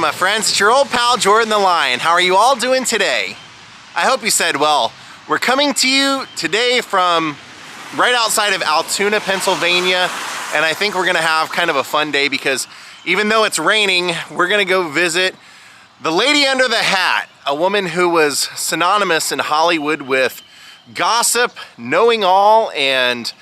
my friends? It's your old pal Jordan the Lion. How are you all doing today? I hope you said well. We're coming to you today from right outside of Altoona, Pennsylvania, and I think we're gonna have kind of a fun day because even though it's raining, we're gonna go visit the lady under the hat, a woman who was synonymous in Hollywood with gossip, knowing all, and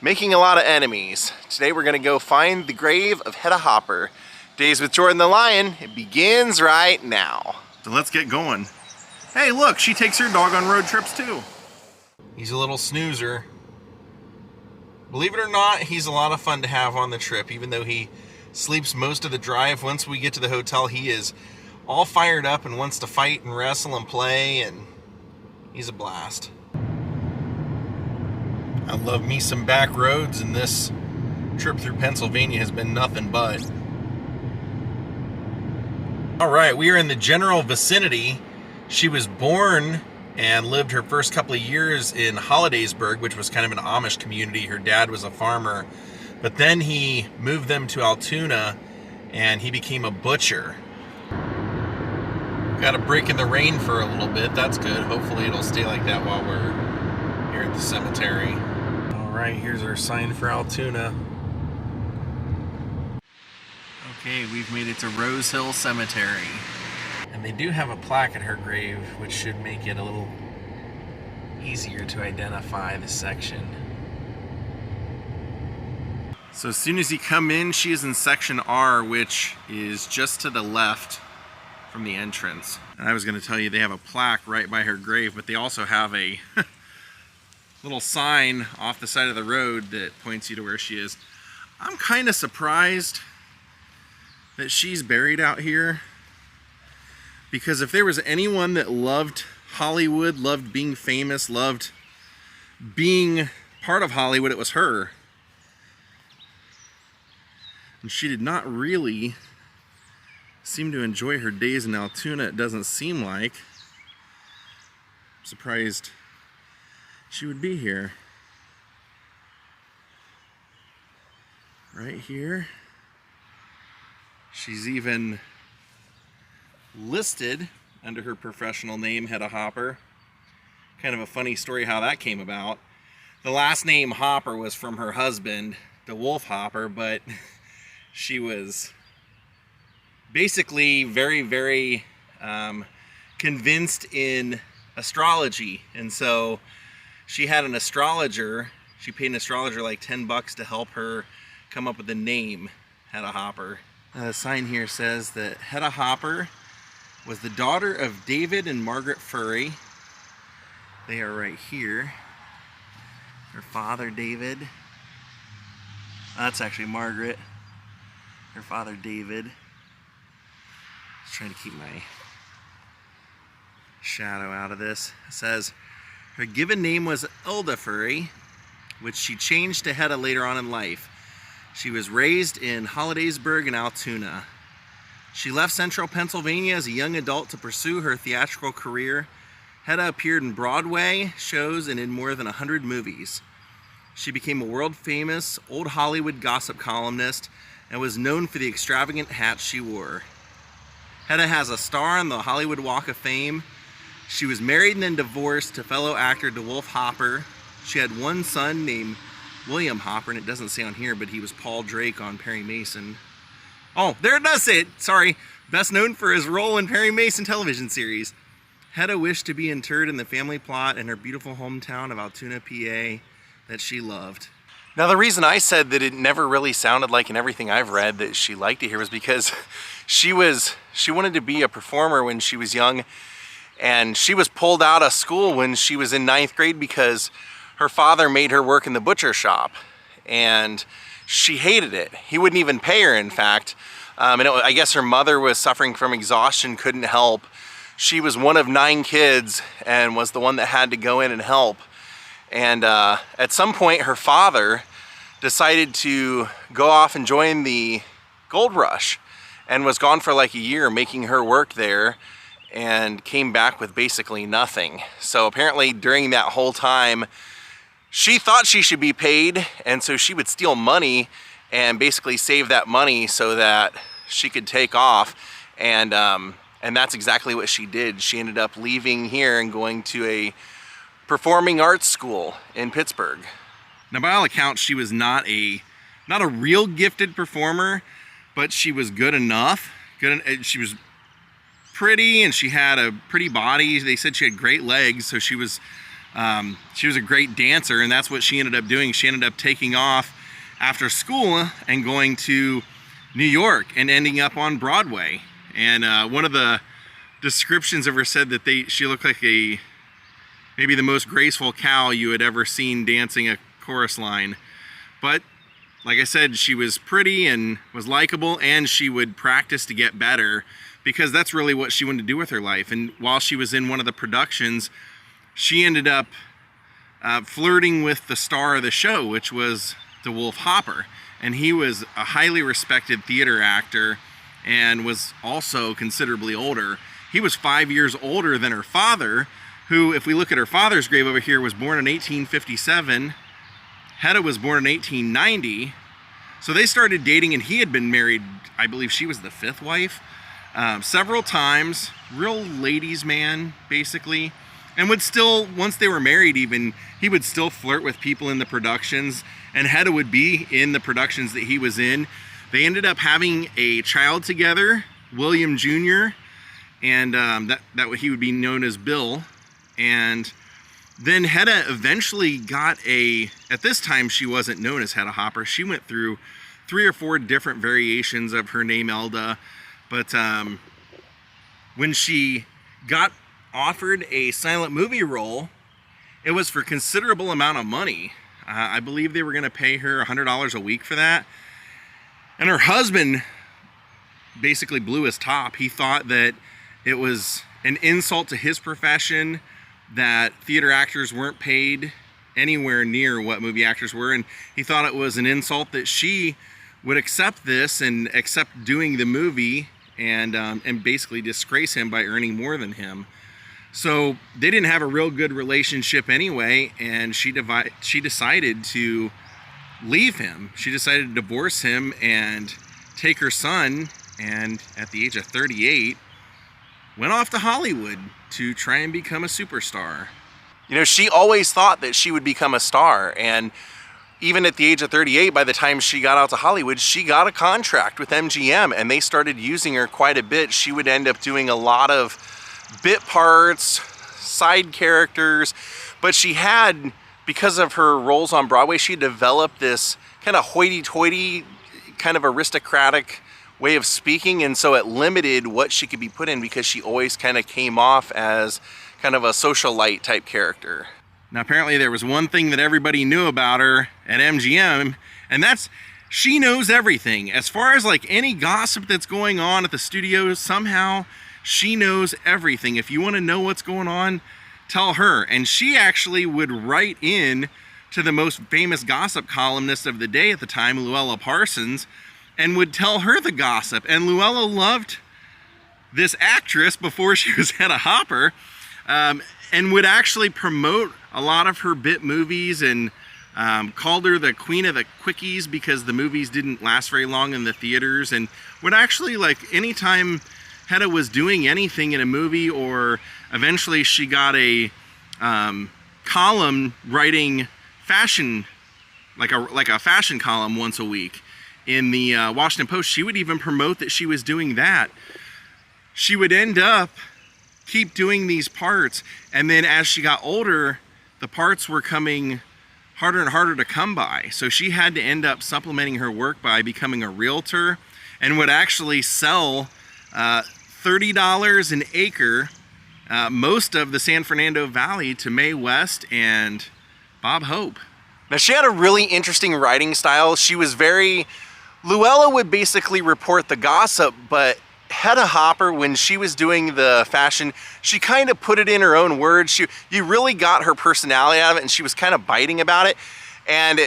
making a lot of enemies. Today we're gonna go find the grave of Hedda Hopper. Daze with Jordan the Lion, it begins right now. So let's get going. Hey look, she takes her dog on road trips too. He's a little snoozer. Believe it or not, he's a lot of fun to have on the trip, even though he sleeps most of the drive. Once we get to the hotel, he is all fired up and wants to fight and wrestle and play, and he's a blast. I love me some back roads, and this trip through Pennsylvania has been nothing but. All right, we are in the general vicinity. She was born and lived her first couple of years in Hollidaysburg, which was kind of an Amish community. Her dad was a farmer, but then he moved them to Altoona and he became a butcher. Got a break in the rain for a little bit. That's good. Hopefully it'll stay like that while we're here at the cemetery. All right, here's our sign for Altoona. Okay, we've made it to Rose Hill Cemetery. And they do have a plaque at her grave, which should make it a little easier to identify the section. So as soon as you come in, she is in section R, which is just to the left from the entrance. And I was going to tell you they have a plaque right by her grave, but they also have a little sign off the side of the road that points you to where she is. I'm kind of surprised that she's buried out here, because if there was anyone that loved Hollywood, loved being famous, loved being part of Hollywood, it was her. And she did not really seem to enjoy her days in Altoona, it doesn't seem like. I'm surprised she would be here. Right here. She's even listed under her professional name, Hedda Hopper. Kind of a funny story how that came about. The last name Hopper was from her husband, the Wolf Hopper, but she was basically very convinced in astrology, and so she had an astrologer. She paid an astrologer like $10 to help her come up with the name Hedda Hopper. The sign here says that Hedda Hopper was the daughter of David and Margaret Furry. They are right here. Her father, David. That's actually Margaret. Her father, David. Just trying to keep my shadow out of this. It says her given name was Hilda Furry, which she changed to Hedda later on in life. She was raised in Hollidaysburg and Altoona. She left central Pennsylvania as a young adult to pursue her theatrical career. Hedda appeared in Broadway shows and in more than 100 movies. She became a world-famous old Hollywood gossip columnist and was known for the extravagant hats she wore. Hedda has a star on the Hollywood Walk of Fame. She was married and then divorced to fellow actor DeWolf Hopper. She had one son named William Hopper, and it doesn't say on here, but he was Paul Drake on Perry Mason. Oh, there it does say it, sorry. Best known for his role in Perry Mason television series. Hedda wished to be interred in the family plot in her beautiful hometown of Altoona, PA, that she loved. Now the reason I said that it never really sounded like in everything I've read that she liked it here was because she wanted to be a performer when she was young, and she was pulled out of school when she was in 9th grade because her father made her work in the butcher shop, and she hated it. He wouldn't even pay her, in fact. I guess her mother was suffering from exhaustion, couldn't help. She was one of 9 kids and was the one that had to go in and help. And at some point, her father decided to go off and join the gold rush and was gone for like a year, making her work there, and came back with basically nothing. So apparently during that whole time, she thought she should be paid, and so she would steal money and basically save that money so that she could take off. And that's exactly what she did. She ended up leaving here and going to a performing arts school in Pittsburgh. Now, by all accounts, she was not a real gifted performer, but she was good enough. She was pretty, and she had a pretty body. They said she had great legs, so she was a great dancer, and that's what she ended up doing. She ended up taking off after school and going to New York and ending up on Broadway. And one of the descriptions of her said that she looked like maybe the most graceful cow you had ever seen dancing a chorus line. But like I said, she was pretty and was likable, and she would practice to get better, because that's really what she wanted to do with her life. And while she was in one of the productions, she ended up flirting with the star of the show, which was DeWolf Hopper. And he was a highly respected theater actor and was also considerably older. He was 5 years older than her father, who, if we look at her father's grave over here, was born in 1857. Hedda was born in 1890. So they started dating, and he had been married, I believe she was the 5th wife, several times. Real ladies' man, basically. And would still, once they were married even, he would still flirt with people in the productions, and Hedda would be in the productions that he was in. They ended up having a child together, William Jr., and he would be known as Bill. And then Hedda eventually got at this time she wasn't known as Hedda Hopper. She went through 3 or 4 different variations of her name, Elda. But when she got offered a silent movie role, it was for a considerable amount of money. I believe they were going to pay her $100 a week for that. And her husband basically blew his top. He thought that it was an insult to his profession that theater actors weren't paid anywhere near what movie actors were, and he thought it was an insult that she would accept this and accept doing the movie and basically disgrace him by earning more than him. So they didn't have a real good relationship anyway, and she decided to leave him. She decided to divorce him and take her son, and at the age of 38, went off to Hollywood to try and become a superstar. You know, she always thought that she would become a star, and even at the age of 38, by the time she got out to Hollywood, she got a contract with MGM, and they started using her quite a bit. She would end up doing a lot of bit parts, side characters, but she had, because of her roles on Broadway, she developed this kind of hoity-toity, kind of aristocratic way of speaking, and so it limited what she could be put in, because she always kind of came off as kind of a socialite type character. Now, apparently there was one thing that everybody knew about her at MGM, and that's she knows everything. As far as like any gossip that's going on at the studios, somehow she knows everything. If you want to know what's going on, tell her. And she actually would write in to the most famous gossip columnist of the day at the time, Luella Parsons, and would tell her the gossip. And Luella loved this actress before she was Hedda Hopper, and would actually promote a lot of her bit movies, and called her the queen of the quickies because the movies didn't last very long in the theaters, and would actually, like, anytime Hedda was doing anything in a movie, or eventually she got a column writing fashion, like a fashion column once a week in the Washington Post, she would even promote that she was doing that. She would end up keep doing these parts, and then as she got older, the parts were coming harder and harder to come by. So she had to end up supplementing her work by becoming a realtor, and would actually sell $30 an acre, most of the San Fernando Valley, to Mae West and Bob Hope. Now, she had a really interesting writing style. She was Luella would basically report the gossip, but Hedda Hopper, when she was doing the fashion, she kind of put it in her own words. You really got her personality out of it, and she was kind of biting about it. And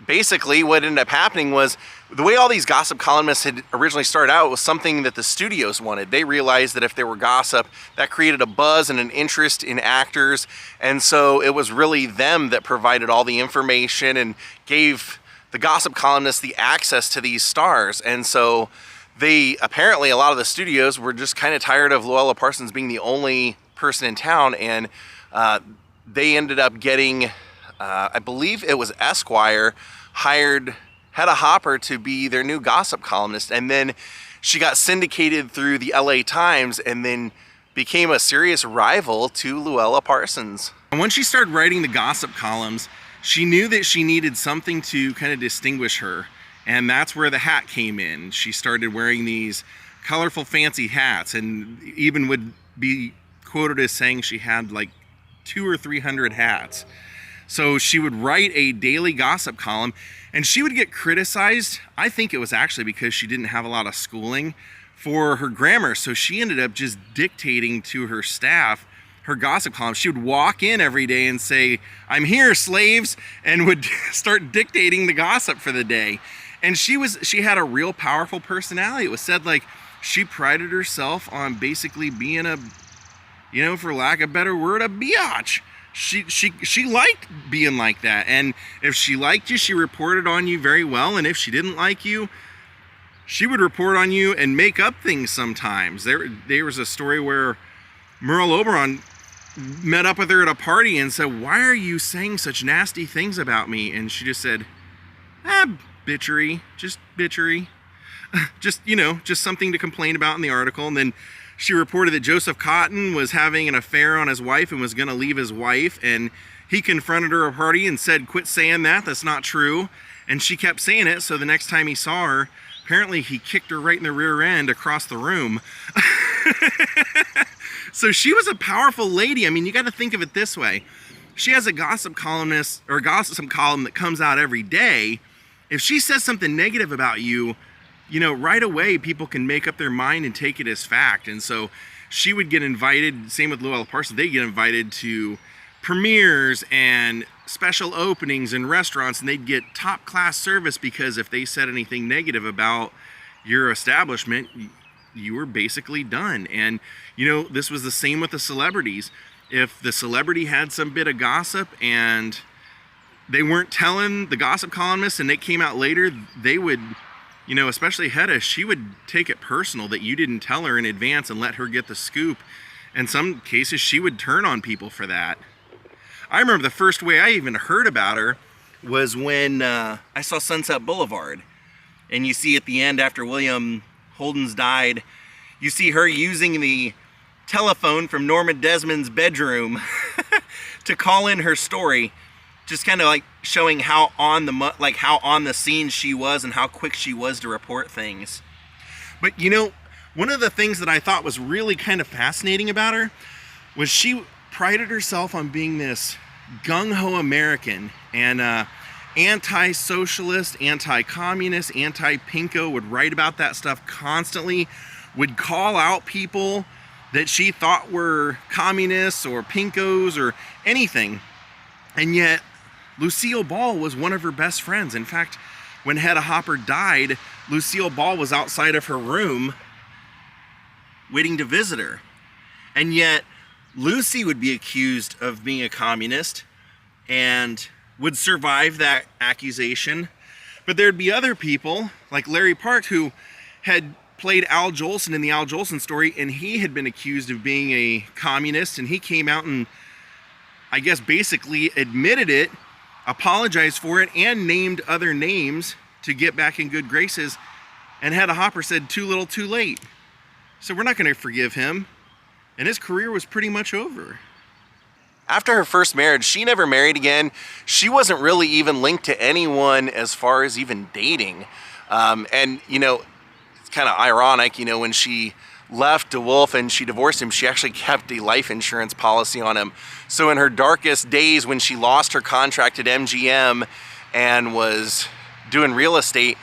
basically what ended up happening was, the way all these gossip columnists had originally started out was something that the studios wanted. They realized that if there were gossip, that created a buzz and an interest in actors. And so it was really them that provided all the information and gave the gossip columnists the access to these stars. And so apparently, a lot of the studios were just kind of tired of Louella Parsons being the only person in town, and they ended up getting, I believe it was Esquire, hired Hedda Hopper to be their new gossip columnist, and then she got syndicated through the LA Times and then became a serious rival to Louella Parsons. And once she started writing the gossip columns, she knew that she needed something to kind of distinguish her, and that's where the hat came in. She started wearing these colorful, fancy hats, and even would be quoted as saying she had like 200 or 300 hats. So she would write a daily gossip column, and she would get criticized. I think it was actually because she didn't have a lot of schooling for her grammar, so she ended up just dictating to her staff her gossip column. She would walk in every day and say, "I'm here, slaves," and would start dictating the gossip for the day. And she had a real powerful personality. It was said like she prided herself on basically being a, you know, for lack of a better word, a biatch. She liked being like that, and if she liked you, she reported on you very well, and if she didn't like you, she would report on you and make up things sometimes. There was a story where Merle Oberon met up with her at a party and said, "Why are you saying such nasty things about me?" And she just said, bitchery, just bitchery. Just, you know, just something to complain about in the article. And then she reported that Joseph Cotton was having an affair on his wife and was going to leave his wife, and he confronted her at a party and said, "Quit saying that, that's not true." And she kept saying it, so the next time he saw her, apparently he kicked her right in the rear end across the room. So she was a powerful lady. I mean, you got to think of it this way. She has a gossip columnist or a gossip column that comes out every day. If she says something negative about you, you know, right away people can make up their mind and take it as fact. And so she would get invited, same with Louella Parsons, they get invited to premieres and special openings in restaurants, and they'd get top class service because if they said anything negative about your establishment, you were basically done. And you know, this was the same with the celebrities. If the celebrity had some bit of gossip and they weren't telling the gossip columnists and they came out later, they would, you know, especially Hedda, she would take it personal that you didn't tell her in advance and let her get the scoop. In some cases, she would turn on people for that. I remember the first way I even heard about her was when I saw Sunset Boulevard. And you see at the end, after William Holden's died, you see her using the telephone from Norma Desmond's bedroom to call in her story, just kind of like showing how on the scene she was and how quick she was to report things. But you know, one of the things that I thought was really kind of fascinating about her was she prided herself on being this gung-ho American, and anti-socialist, anti-communist, anti-pinko, would write about that stuff constantly, would call out people that she thought were communists or pinkos or anything. And yet Lucille Ball was one of her best friends. In fact, when Hedda Hopper died, Lucille Ball was outside of her room waiting to visit her. And yet Lucy would be accused of being a communist and would survive that accusation. But there'd be other people like Larry Park, who had played Al Jolson in the Al Jolson story, and he had been accused of being a communist, and he came out and I guess basically admitted it, apologized for it, and named other names to get back in good graces. And Hedda Hopper said, "Too little, too late." So we're not going to forgive him. And his career was pretty much over. After her first marriage, she never married again. She wasn't really even linked to anyone as far as even dating. And, you know, it's kind of ironic, you know, when she left DeWolf and she divorced him, she actually kept a life insurance policy on him. So in her darkest days, when she lost her contract at MGM and was doing real estate,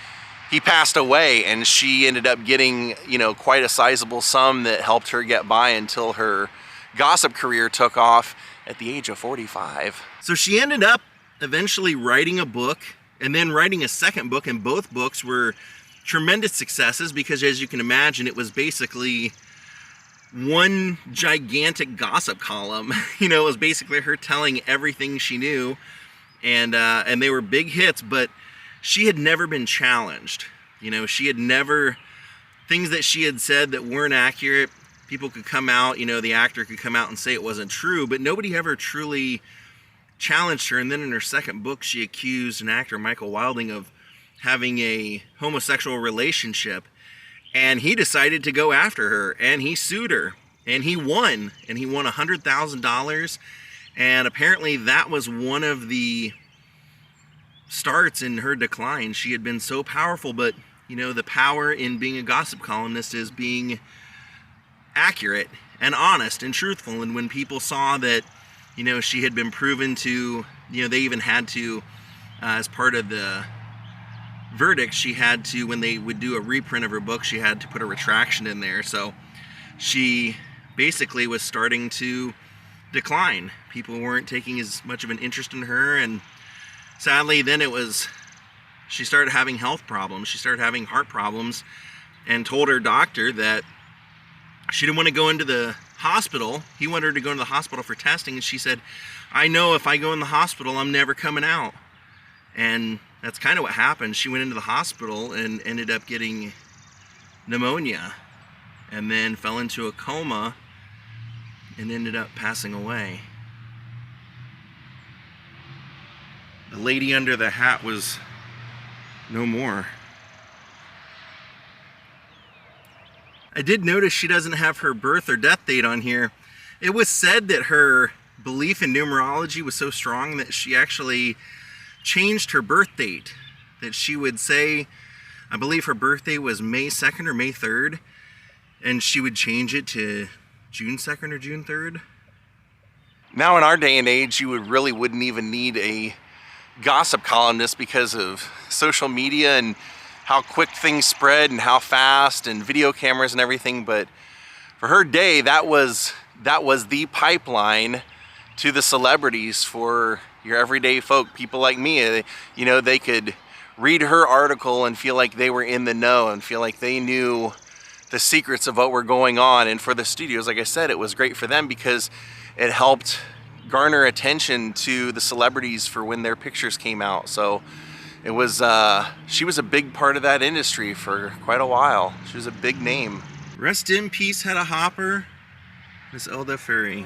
he passed away, and she ended up getting, you know, quite a sizable sum that helped her get by until her gossip career took off at the age of 45. So she ended up eventually writing a book and then writing a second book, and both books were tremendous successes because, as you can imagine, it was basically one gigantic gossip column. You know, it was basically her telling everything she knew, and they were big hits, but she had never been challenged. You know, she had never things that she had said that weren't accurate. People could come out, you know, the actor could come out and say it wasn't true, but nobody ever truly challenged her. And then in her second book, she accused an actor, Michael Wilding, of having a homosexual relationship. And he decided to go after her, and he sued her, and he won. And he won $100,000. And apparently that was one of the starts in her decline. She had been so powerful, but you know, the power in being a gossip columnist is being accurate and honest and truthful. And when people saw that, you know, she had been proven to, you know, they even had to, as part of the verdict, she had to, when they would do a reprint of her book, she had to put a retraction in there. So she basically was starting to decline. People weren't taking as much of an interest in her, and sadly then she started having health problems. She started having heart problems, and told her doctor that she didn't want to go into the hospital. He wanted her to go into the hospital for testing, and she said, I know if I go in the hospital, I'm never coming out. And that's kind of what happened. She went into the hospital and ended up getting pneumonia, and then fell into a coma and ended up passing away. The lady under the hat was no more. I did notice she doesn't have her birth or death date on here. It was said that her belief in numerology was so strong that she actually changed her birth date. That she would say, I believe her birthday was May 2nd or May 3rd, and she would change it to June 2nd or June 3rd. Now in our day and age, you really wouldn't even need a gossip columnist because of social media and how quick things spread and how fast, and video cameras and everything. But for her day, that was the pipeline to the celebrities for your everyday folk, people like me. You know, they could read her article and feel like they were in the know and feel like they knew the secrets of what were going on. And for the studios, like I said, it was great for them because it helped garner attention to the celebrities for when their pictures came out. So it was, she was a big part of that industry for quite a while. She was a big name. Rest in peace, Hedda Hopper. Miss Hilda Furry.